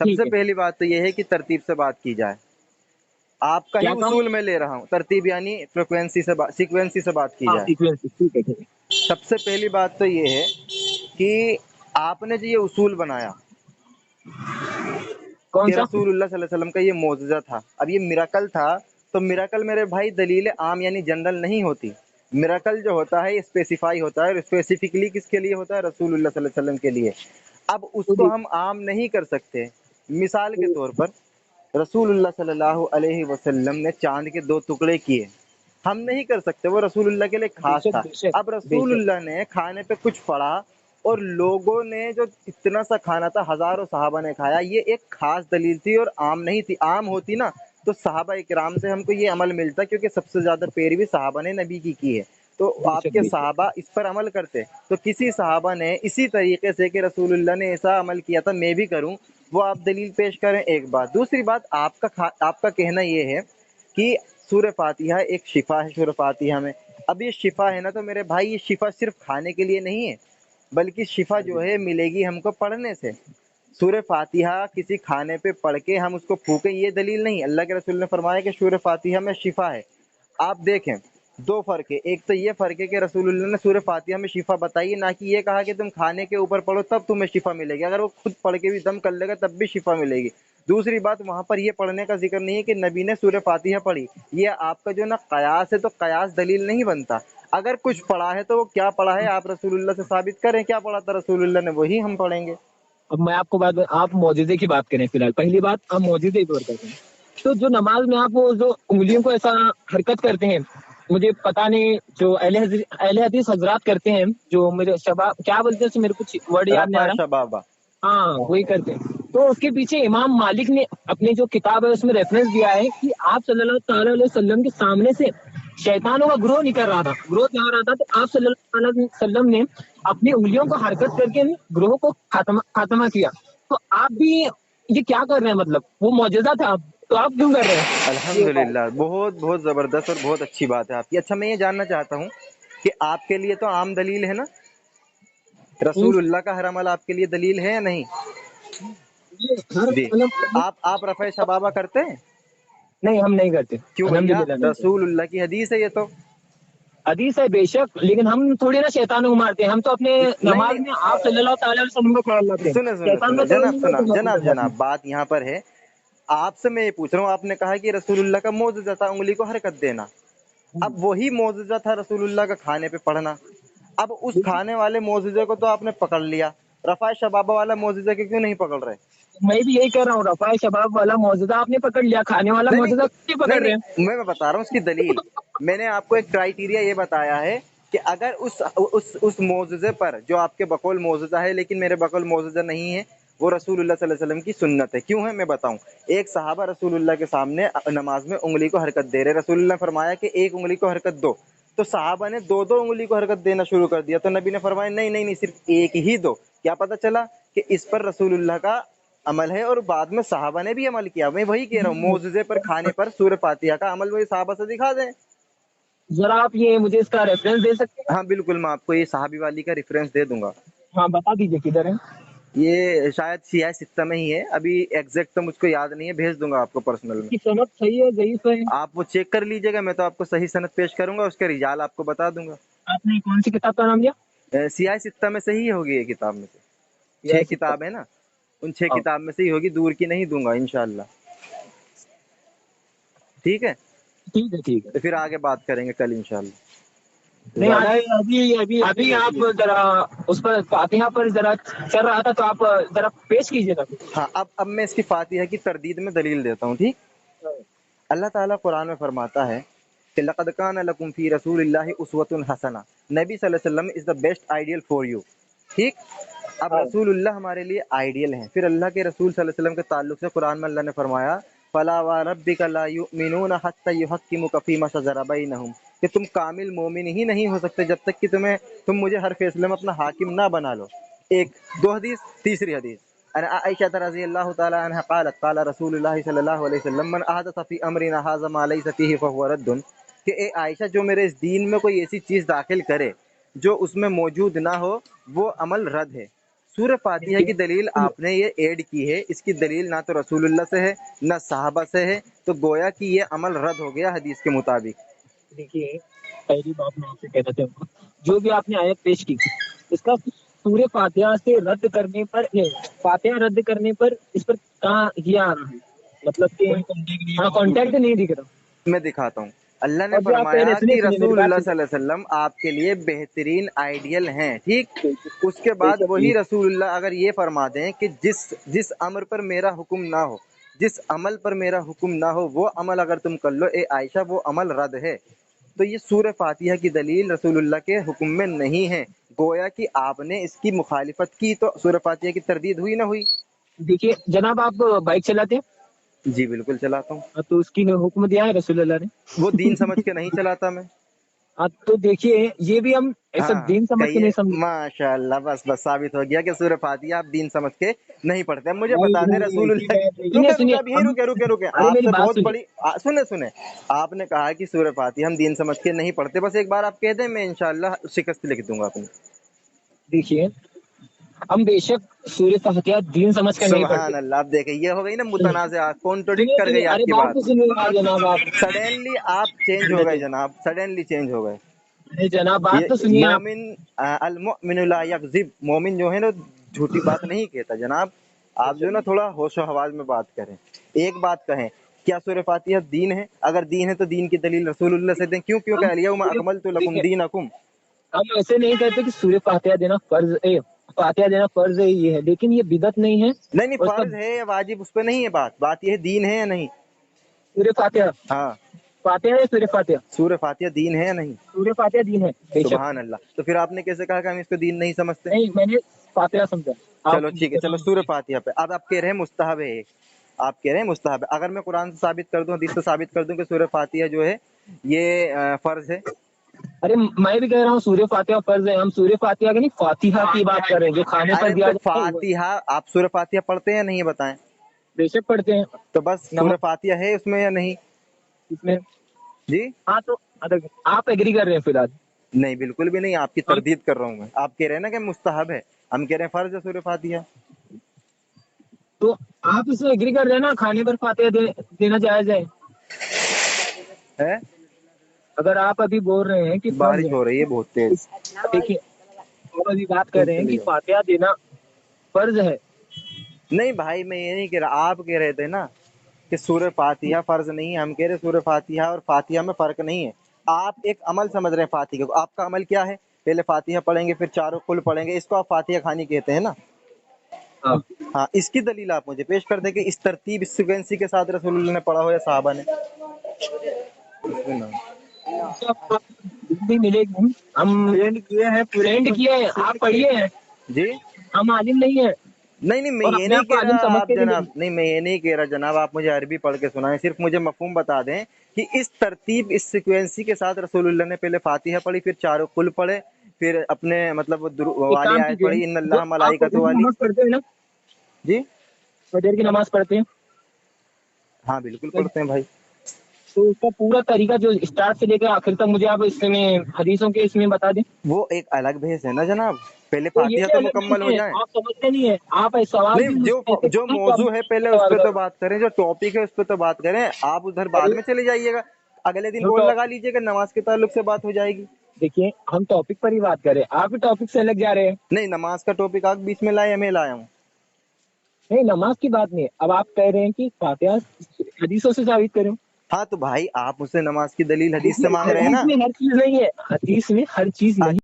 سب ٹھیک سے ہے، پہلی بات تو یہ ہے کہ ترتیب سے بات کی جائے. آپ کا ہی کیا کہا؟ اصول میں لے رہا ہوں، ترتیب یعنی فریکوینسی سے سیکوینسی سے بات کی ہاں جائے. سیکوینس، ٹھیک ہے ٹھیک ہے. سب سے پہلی بات تو یہ ہے کہ آپ نے جو یہ اصول بنایا کون کہ سا؟ رسول اللہ صلی اللہ علیہ وسلم کا یہ معجزہ تھا، اب یہ میراکل تھا، تو میراکل میرے بھائی دلیل عام یعنی جنرل نہیں ہوتی. میراکل جو ہوتا ہے اسپیسیفائی ہوتا ہے، اور اسپیسیفکلی کس کے لیے ہوتا ہے؟ رسول اللہ صلی اللہ علیہ وسلم کے لیے. اب اس کو ہم عام نہیں کر سکتے. مثال کے طور پر رسول اللہ صلی اللہ علیہ وسلم نے چاند کے 2 ٹکڑے کیے، ہم نہیں کر سکتے، وہ رسول اللہ کے لیے بے خاص شک تھا. بے شک اب بے رسول شک. اللہ نے کھانے پہ کچھ پڑا، اور لوگوں نے جو اتنا سا کھانا تھا، ہزاروں صحابہ نے کھایا، یہ ایک خاص دلیل تھی اور عام نہیں تھی. عام ہوتی نا تو صحابہ کرام سے ہم کو یہ عمل ملتا، کیونکہ سب سے زیادہ پیروی صحابہ نے نبی کی ہے، تو بے آپ شک کے بے شک. صحابہ اس پر عمل کرتے. تو کسی صحابہ نے اسی طریقے سے کہ رسول اللہ نے ایسا عمل کیا تھا میں بھی کروں، وہ آپ دلیل پیش کریں. ایک بات. دوسری بات، آپ کا کہنا یہ ہے کہ سورہ فاتحہ ایک شفا ہے سورہ فاتحہ میں. اب یہ شفا ہے نا، تو میرے بھائی یہ شفا صرف کھانے کے لیے نہیں ہے، بلکہ شفا جو ہے ملے گی ہم کو پڑھنے سے. سورہ فاتحہ کسی کھانے پہ پڑھ کے ہم اس کو پھونکیں، یہ دلیل نہیں. اللہ کے رسول نے فرمایا کہ سورہ فاتحہ میں شفا ہے. آپ دیکھیں 2 فرق ہے. ایک تو یہ فرق ہے کہ رسول اللہ نے سورہ فاتحہ میں شفا بتائی، نہ کہ یہ کہا کہ تم کھانے کے اوپر پڑھو تب تمہیں شفا ملے گی. اگر وہ خود پڑھ کے بھی دم کر لے گا تب بھی شفا ملے گی. دوسری بات، وہاں پر یہ پڑھنے کا ذکر نہیں ہے کہ نبی نے سورہ فاتحہ پڑھی. یہ آپ کا جو نا قیاس ہے، تو قیاس دلیل نہیں بنتا. اگر کچھ پڑھا ہے تو وہ کیا پڑھا ہے آپ رسول اللہ سے ثابت کریں، کیا پڑھا تھا رسول اللہ نے، وہی ہم پڑھیں گے. اب میں آپ کو آپ معجزے کی بات کریں. فی الحال پہلی بات آپ معجزے کی بات کرتے ہیں، تو جو نماز میں آپ وہ جو انگلیوں کو ایسا حرکت کرتے ہیں، مجھے پتا نہیں، جو اہل حدیث حضرات کرتے ہیں، جو میرے شباب کیا بولتے ہیں اسے، میرے کچھ ورڈ یاد نہیں آ رفع رہا. شبابہ. ہاں وہی کرتے ہیں. تو اس کے پیچھے امام مالک نے اپنی جو کتاب ہے اس میں ریفرنس دیا ہے کہ آپ صلی اللہ تعالی علیہ وسلم کے سامنے سے شیطانوں کا گروہ نکل رہا تھا، گروہ جا رہا تھا، تو آپ صلی اللہ علیہ وسلم نے اپنی انگلیوں کو حرکت کر کے گروہ کو خاتمہ کیا. تو آپ بھی یہ کیا کر رہے ہیں؟ مطلب وہ معجزہ تھا، تو آپ کیوں کر رہے ہیں یہ بات؟ الحمدللہ، بہت بہت زبردست اور بہت اچھی بات ہے آپ کی. اچھا، میں یہ جاننا چاہتا ہوں کہ آپ کے لیے تو عام دلیل ہے نا، رسول اللہ کا ہر عمل آپ کے لیے دلیل ہے یا نہیں؟ جی. تو آپ رفع شبابہ کرتے ہیں؟ نہیں ہم نہیں کرتے، کیوں بھیا؟ الحمدللہ نہیں کرتے. رسول اللہ کی حدیث ہے یہ تو. حدیث ہے بے شک، لیکن ہم تھوڑی نا شیطانوں کو مارتے ہیں. ہم تو اپنے نہیں نماز میں نہیں، آپ صلی اللہ تعالی علیہ وسلم کو خیال لاتے ہیں. سنیں سنیں شیطان سنیں کا تو جناب، نہیں سنا کرتے جناب ہیں. جناب، بات یہاں پر ہے. آپ سے میں یہ پوچھ رہا ہوں، آپ نے کہا کہ رسول اللہ کا معجزہ تھا انگلی کو حرکت دینا. اب وہی معجزہ تھا رسول اللہ کا کھانے پہ پڑھنا. اب اس کھانے والے معجزے کو تو آپ نے پکڑ لیا، رفع شبابہ والا معجزے کے کیوں نہیں پکڑ رہے؟ میں بھی یہی کر رہا ہوں، رفع شباب والا معجزہ آپ نے پکڑ لیا، کھانے والا نہیں معجزہ نہیں نہیں نہیں پکڑ رہے ہیں. نہیں، میں بتا رہا ہوں اس کی دلیل. میں نے آپ کو ایک کرائیٹیریا یہ بتایا ہے کہ اگر اس معجزے پر جو آپ کے بقول معجزہ ہے لیکن میرے بقول معجزہ نہیں ہے، وہ رسول اللہ صلی اللہ علیہ وسلم کی سنت ہے. کیوں ہے میں بتاؤں. ایک صحابہ رسول اللہ کے سامنے نماز میں انگلی کو حرکت دے رہے، رسول اللہ نے فرمایا کہ ایک انگلی کو حرکت دو، تو صحابہ نے 2 انگلی کو حرکت دینا شروع کر دیا. تو نبی نے فرمایا نہیں نہیں نہیں، صرف ایک ہی دو. کیا پتہ چلا کہ اس پر رسول اللہ کا عمل ہے اور بعد میں صحابہ نے بھی عمل کیا. میں وہی کہہ رہا ہوں، معجزے پر کھانے پر سورہ فاتحہ کا عمل وہی صحابہ سے دکھا دیں. ذرا آپ یہ مجھے اس کا ریفرنس دے سکتے ہیں؟ ہاں بالکل، میں آپ کو یہ صحابی والی کا ریفرنس دے دوں گا. ہاں بتا دیجیے کدھر ہے. یہ شاید سیاہ ستہ میں ہی ہے، ابھی ایگزیکٹ تو مجھ کو یاد نہیں ہے، بھیج دوں گا آپ کو پرسنل میں. کی صنعت صحیح ہے، ضعیف ہے؟ آپ وہ چیک کر لیجیے گا، میں تو آپ کو صحیح سند پیش کروں گا، اس کے رجال آپ کو بتا دوں گا. آپ نے کون سی کتاب کا نام لیا؟ سیاہ ستہ میں سے ہی ہوگی یہ کتاب میں سے. یہ 6 کتاب ہے نا، ان 6 ہاں کتاب میں سے ہی ہوگی، دور کی نہیں دوں گا انشاءاللہ. ٹھیک ہے، ٹھیک ہے ٹھیک ہے. تو پھر آگے بات کریں گے کل انشاءاللہ. نہیں ابھی آپ ذرا اس پر فاتحہ پر ذرا چل رہا تھا، تو آپ ذرا پیش کیجیے گا. ہاں، اب میں اس کی فاتحہ کی تردید میں دلیل دیتا ہوں. ٹھیک. اللہ تعالیٰ قرآن میں فرماتا ہے کہ لقد کان لکم فی رسول اللہ اسوۃ حسنہ، نبی صلی اللہ علیہ وسلم is the best ideal for you. ٹھیک. اب رسول اللہ ہمارے لیے آئیڈیل ہیں. پھر اللہ کے رسول صلی اللہ علیہ وسلم کے تعلق سے قرآن میں اللہ نے فرمایا فلا وربک لا یؤمنون حتی یحکموک فیما شجر بینہم، کہ تم کامل مومن ہی نہیں ہو سکتے جب تک کہ تم مجھے ہر فیصلے میں اپنا حاکم نہ بنا لو. ایک 2 حدیث. تیسری حدیث ان عائشہ رضی اللہ تعالی عنہ قالت قال رسول اللہ صلی اللہ علیہ وسلم من احدث فی امرنا هذا ما ليس فيه فهو رد، کہ اے عائشہ جو میرے اس دین میں کوئی ایسی چیز داخل کرے جو اس میں موجود نہ ہو وہ عمل رد ہے. سورہ فاتحہ کی دلیل آپ نے یہ ایڈ کی ہے، اس کی دلیل نہ تو رسول اللہ سے ہے نہ صحابہ سے ہے، تو گویا کہ یہ عمل رد ہو گیا حدیث کے مطابق۔ دیکھیے پہلی بات میں آپ سے کہنا چاہوں گا، جو بھی آپ نے آیت پیش کی اس کا سورہ فاتحہ سے رد کرنے پر فاتحہ رد کرنے پر اس پر کہاں یہ آ رہا ہے، مطلب کہ ہاں کانٹیکٹ نہیں دکھ رہا۔ میں دکھاتا ہوں، اللہ نے اور جو آپ کہہ رہے فرمایا ہیں، سنیے کہ سنیے میری رسول بات اللہ صلی سنیے، اللہ علیہ وسلم آپ کے لیے بہترین آئیڈیل ہیں، ٹھیک۔ اس کے بے بعد شک وہی رسول اللہ اگر یہ فرما دیں کہ جس امر پر میرا حکم نہ ہو، جس عمل پر میرا حکم نہ ہو، وہ عمل اگر تم کر لو اے عائشہ وہ عمل رد ہے، تو یہ سورہ فاتحہ کی دلیل رسول اللہ کے حکم میں نہیں ہے، گویا کہ آپ نے اس کی مخالفت کی، تو سورہ فاتحہ کی تردید ہوئی نہ ہوئی؟ دیکھیے جناب آپ بائک چلاتے ہیں جی بالکل چلاتا ہوں، تو اس کی حکم دیا ہے رسول اللہ نے، وہ دین سمجھ کے نہیں چلاتا میں۔ ہاں تو دیکھیے یہ بھی ہم ایسا ہاں دین سمجھ کے کہیے، نہیں سمجھ، ماشاء اللہ، بس ثابت ہو گیا کہ سورہ فاتحہ آپ دین سمجھ کے نہیں پڑھتے۔ اب مجھے نہیں بتا دیں نہیں رسول ایسی اللہ بات نہیں۔ سنیے رکے سنیے اب یہیں ہم، رکے ارے آپ میری سے بات بہت سنیے، بڑی سنیں آپ نے کہا کہ سورہ فاتحہ ہم دین سمجھ کے نہیں پڑھتے، بس ایک بار آپ کہہ دیں میں انشاءاللہ شکست لکھ دوں گا اپنی۔ دیکھیے ہم بے شک سورہ فاتحہ دین سمجھ کر نہیں پڑھتے۔ سبحان اللہ، آپ دیکھیں یہ ہو گئی نا متنازعہ، کانٹروڈکٹ سنیے کر سنیے، گئی آپ ارے کی بات بات، تو سنیے جناب آپ، سڈنلی آپ چینج ہو گئے جناب، سڈنلی چینج ہو گئے۔ ارے جناب بات یہ تو سنیے آپ، مومن المؤمن لا یکذب، مومن جو ہے نا جھوٹی بات نہیں کہتا جناب۔ آپ جو ہے نا تھوڑا ہوش و حواس میں بات کریں، ایک بات کہیں، کیا سورہ فاتحہ دین ہے؟ اگر دین ہے تو دین کی دلیل رسول اللہ سے دیں، کیوں کہ ہم الیوم اکملت لکم دیکھیے دینکم۔ ہم ایسے نہیں کہتے کہ سورہ فاتحہ دینا فرض ہے، فاتحہ دینا فرض ہے یہ ہے، لیکن یہ بدعت نہیں ہے، نہیں نہیں، اور اس کا فرض ہے یا واجب اس پہ نہیں ہے بات یہ ہے دین ہے یا نہیں۔ سورہ فاتحہ، ہاں، فاتحہ ہے سورہ فاتحہ، سورہ فاتحہ دین ہے یا نہیں؟ سورہ فاتحہ دین ہے بے شک۔ سبحان اللہ، تو پھر آپ نے کیسے کہا کہ ہم اس کو دین نہیں سمجھتے؟ نہیں میں نے فاتحہ سمجھا، آپ چلو ٹھیک ہے، چلو سورہ فاتحہ پہ اب آپ کہہ رہے ہیں مستحب ہے، آپ کہہ رہے ہیں مستحب ہے، اگر میں قرآن سے ثابت کر دوں، حدیث سے ثابت کر دوں کہ سورہ فاتحہ جو ہے یہ فرض ہے؟ ارے میں بھی کہہ رہا ہوں سورہ فاتحہ فرض ہے، ہم سورہ فاتحہ کی نہیں فاتحہ کی بات کر رہے ہیں جو کھانے پر ارے دیا تو جاتا ہے وہ فاتحہ آپ سورہ فاتحہ پڑھتے ہیں یا نہیں بتائیں؟ بے شک پڑھتے ہیں تو بس سورہ نماز فاتحہ ہے اس میں یا نہیں؟ اس میں، جی ہاں تو آپ ایگری کر رہے ہیں فی الحال، نہیں، بالکل بھی نہیں، آپ کی تردید کر رہا ہوں میں، آپ کہہ رہے ہیں نا کہ مستحب ہے، ہم کہہ رہے ہیں فرض ہے سورہ فاتحہ تو آپ اس میں ایگری کر رہے ہیں نا کھانے پر فاتحہ دینا جائز ہے؟ ہے۔ اگر آپ ابھی بول رہے ہیں کہ فرض بارش ہے، ہو رہی ہے بہت تیز، دیکھیے آپ ابھی بات کر تم رہے ہیں چلے کہ جاؤ۔ فاتحہ دینا فرض ہے، نہیں بھائی میں یہ نہیں کہہ رہا، آپ کہہ رہے تھے نا کہ سورہ فاتحہ فرض نہیں ہے، ہم کہہ رہے سورہ فاتحہ اور فاتحہ میں فرق نہیں ہے، آپ ایک عمل سمجھ رہے ہیں فاتحہ کو، آپ کا عمل کیا ہے؟ پہلے فاتحہ پڑھیں گے پھر چاروں قل پڑھیں گے، اس کو آپ فاتحہ خوانی کہتے ہیں نا؟ ہاں ہاں، اس کی دلیل آپ مجھے پیش کر دیں کہ اس ترتیب اس سیکوینسی کے ساتھ رسول اللہ نے پڑھا ہو یا صحابہ نے۔ بھی ملے گی، ہم پرینٹ کیے ہیں، آپ پڑھیے ہیں، جی ہم عالم نہیں ہیں نہیں نہیں، میں اور یہ اپنے نہیں آپ کو کہہ عالم رہا آپ سمجھتے بھی جناب، نہیں، نہیں میں یہ نہیں کہہ رہا جناب، آپ مجھے عربی پڑھ کے سنائیں، صرف مجھے مفہوم بتا دیں کہ اس ترتیب اس سیکوینسی کے ساتھ رسول اللہ نے پہلے فاتحہ پڑھی، پھر چاروں قل پڑھے، پھر اپنے مطلب ایک والی کام آیت کیجیے، پڑھی ان جو اللہ آپ ملائکۃ فجر کی والی۔ نماز پڑھتے ہیں نا، جی فجر کی نماز پڑھتے ہیں ہاں بالکل پڑھتے ہیں بھائی، تو اس کا پورا طریقہ جو اسٹارٹ سے لے کر آخر تک مجھے آپ اس میں حدیثوں کے اس میں بتا دیں، وہ ایک الگ بحث ہے نا جناب، پہلے تو یہ فاتحہ بھی تو الگ مکمل ہو نہیں ہے، جائیں۔ آپ سمجھتے نہیں ہے، آپ سوال بھی نہیں، مجھ سے ایسے جو کریں تو موضوع ہے پہلے آپ اس سوال پہ تو کریں، بات کریں، جو ٹاپک ہے اس پہ تو بات کریں، آپ ادھر بعد ارے میں چلے جائیے گا، اگلے دن جو کال لگا لیجیے گا، نماز کے تعلق سے بات ہو جائے گی۔ دیکھیے ہم ٹاپک پر ہی بات کریں، آپ بھی ٹاپک سے الگ جا رہے ہیں، نہیں، نماز کا ٹاپک آپ بیچ میں لائے، میں لایا ہوں۔ نہیں نماز کی بات نہیں ہے، اب آپ کہہ رہے ہیں کہ فاتحہ حدیثوں سے ثابت کریں، ہاں تو بھائی آپ مجھ سے نماز کی دلیل حدیث سے دیکھیے مانگ رہے ہیں حدیث نا؟ میں ہر چیز نہیں ہے، حدیث میں ہر چیز نہیں